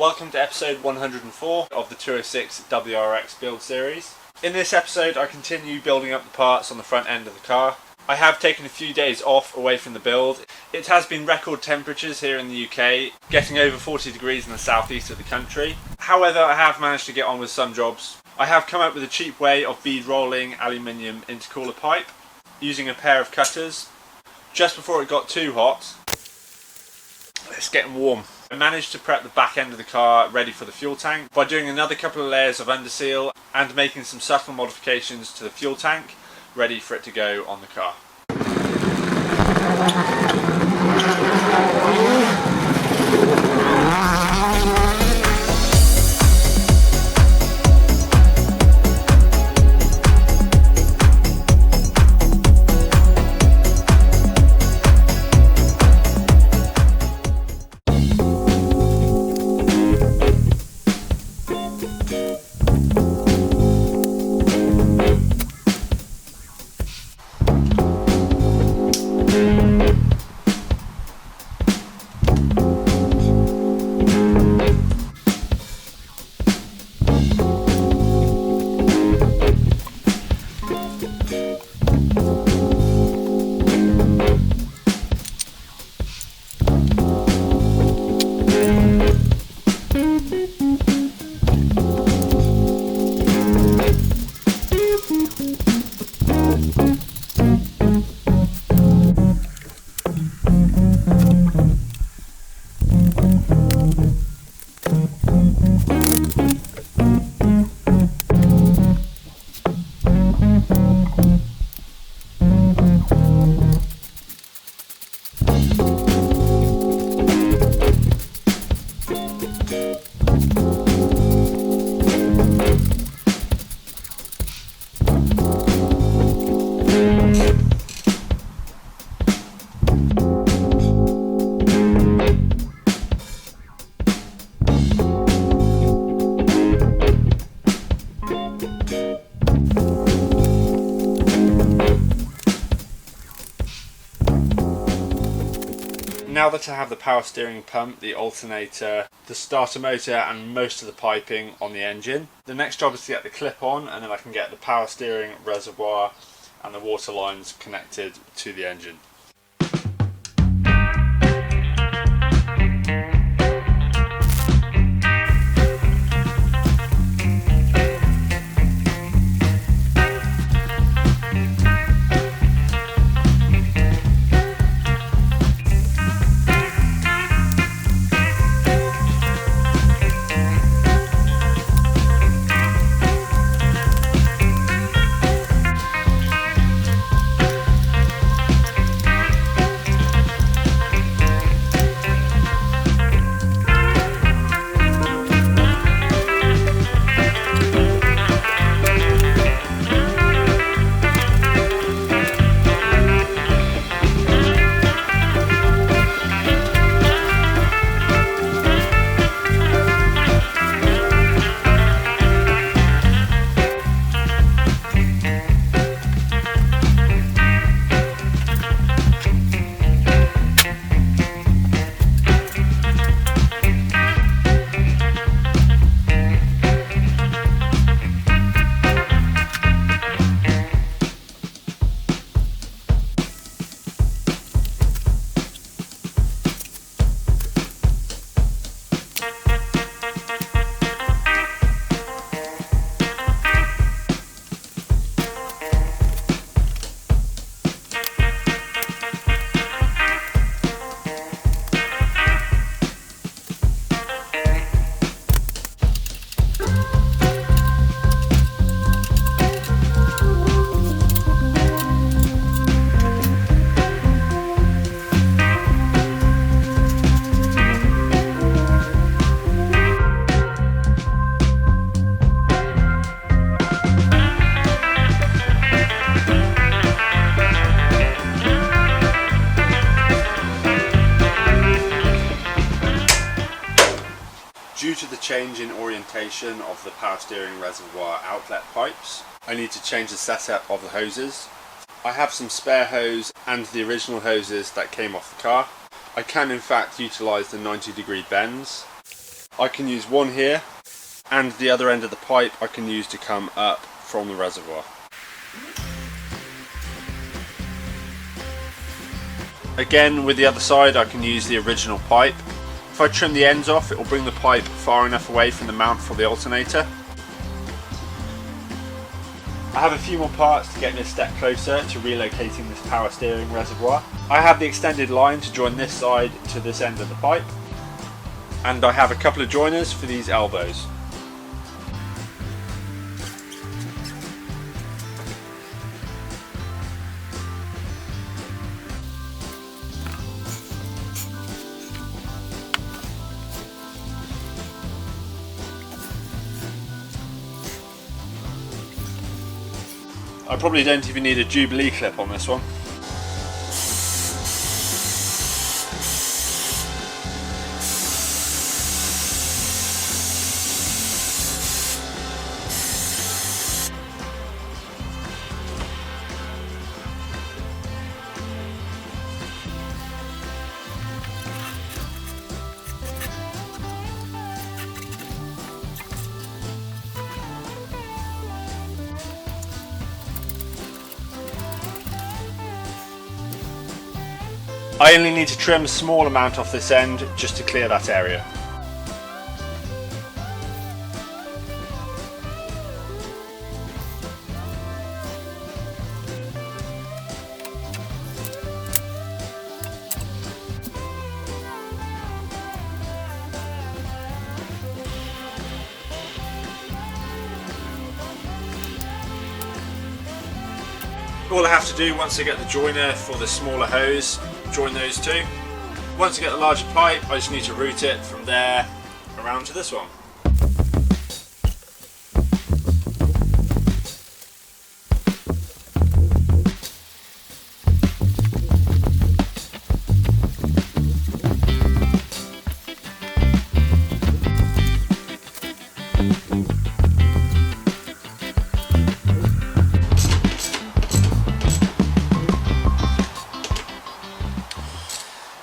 Welcome to episode 104 of the 206 WRX build series. In this episode I continue building up the parts on the front end of the car. I have taken a few days off away from the build. It has been record temperatures here in the UK, getting over 40 degrees in the southeast of the country. However, I have managed to get on with some jobs. I have come up with a cheap way of bead rolling aluminium intercooler pipe using a pair of cutters. Just before it got too hot, it's getting warm. I managed to prep the back end of the car ready for the fuel tank by doing another couple of layers of underseal and making some subtle modifications to the fuel tank ready for it to go on the car. Now that I have the power steering pump, the alternator, the starter motor and most of the piping on the engine, the next job is to get the clip on, and then I can get the power steering reservoir and the water lines connected to the engine. Due to the change in orientation of the power steering reservoir outlet pipes, I need to change the setup of the hoses. I have some spare hose and the original hoses that came off the car. I can in fact utilise the 90-degree bends. I can use one here, and the other end of the pipe I can use to come up from the reservoir. Again, with the other side I can use the original pipe. If I trim the ends off, it will bring the pipe far enough away from the mount for the alternator. I have a few more parts to get me a step closer to relocating this power steering reservoir. I have the extended line to join this side to this end of the pipe, and I have a couple of joiners for these elbows. I probably don't even need a Jubilee clip on this one. I only need to trim a small amount off this end just to clear that area. All I have to do once I get the joiner for the smaller hose, join those two. Once I get the larger pipe, I just need to route it from there around to this one.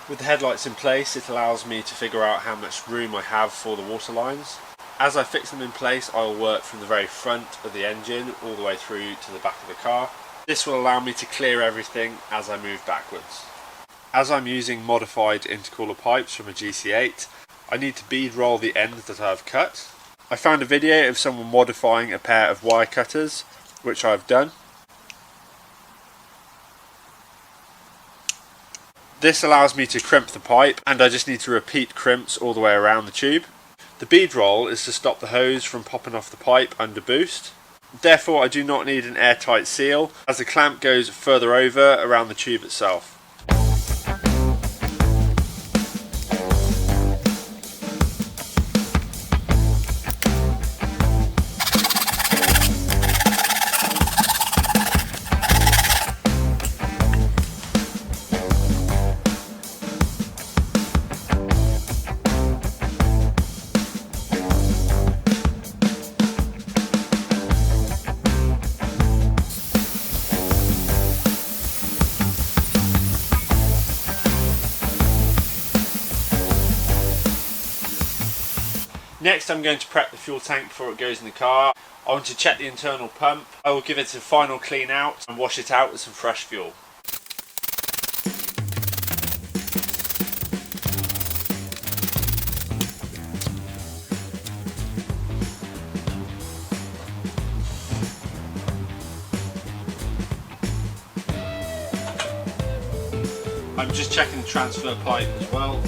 With the headlights in place, it allows me to figure out how much room I have for the water lines. As I fix them in place, I will work from the very front of the engine all the way through to the back of the car. This will allow me to clear everything as I move backwards. As I'm using modified intercooler pipes from a GC8, I need to bead roll the ends that I've cut. I found a video of someone modifying a pair of wire cutters, which I've done. This allows me to crimp the pipe, and I just need to repeat crimps all the way around the tube. The bead roll is to stop the hose from popping off the pipe under boost. Therefore I do not need an airtight seal, as the clamp goes further over around the tube itself. Next I'm going to prep the fuel tank before it goes in the car. I want to check the internal pump. I will give it a final clean out and wash it out with some fresh fuel. I'm just checking the transfer pipe as well.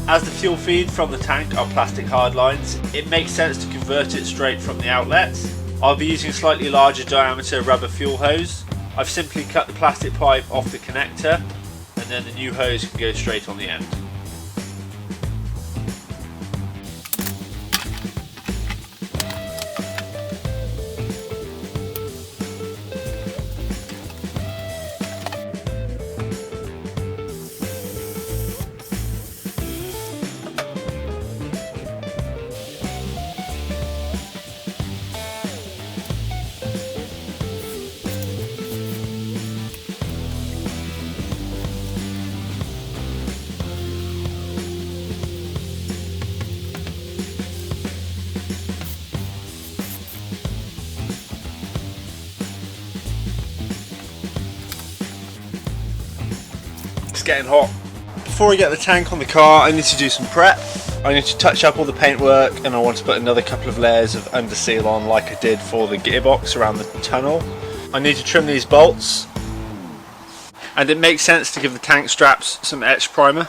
As the fuel feed from the tank are plastic hardlines, it makes sense to convert it straight from the outlets. I'll be using a slightly larger diameter rubber fuel hose. I've simply cut the plastic pipe off the connector, and then the new hose can go straight on the end. it's getting hot. Before I get the tank on the car, I need to do some prep. I need to touch up all the paintwork, and I want to put another couple of layers of under seal on like I did for the gearbox around the tunnel. I need to trim these bolts, and it makes sense to give the tank straps some etch primer.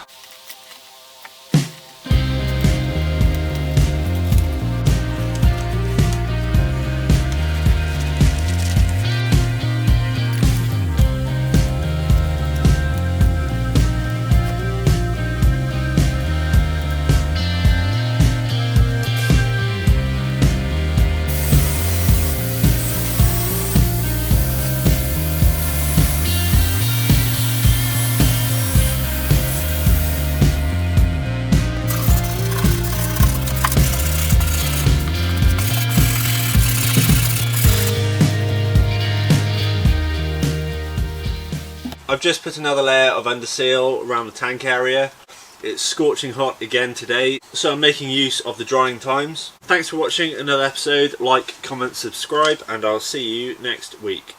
I've just put another layer of under seal around the tank area. It's scorching hot again today, so I'm making use of the drying times. Thanks for watching another episode. Like, comment, subscribe, and I'll see you next week.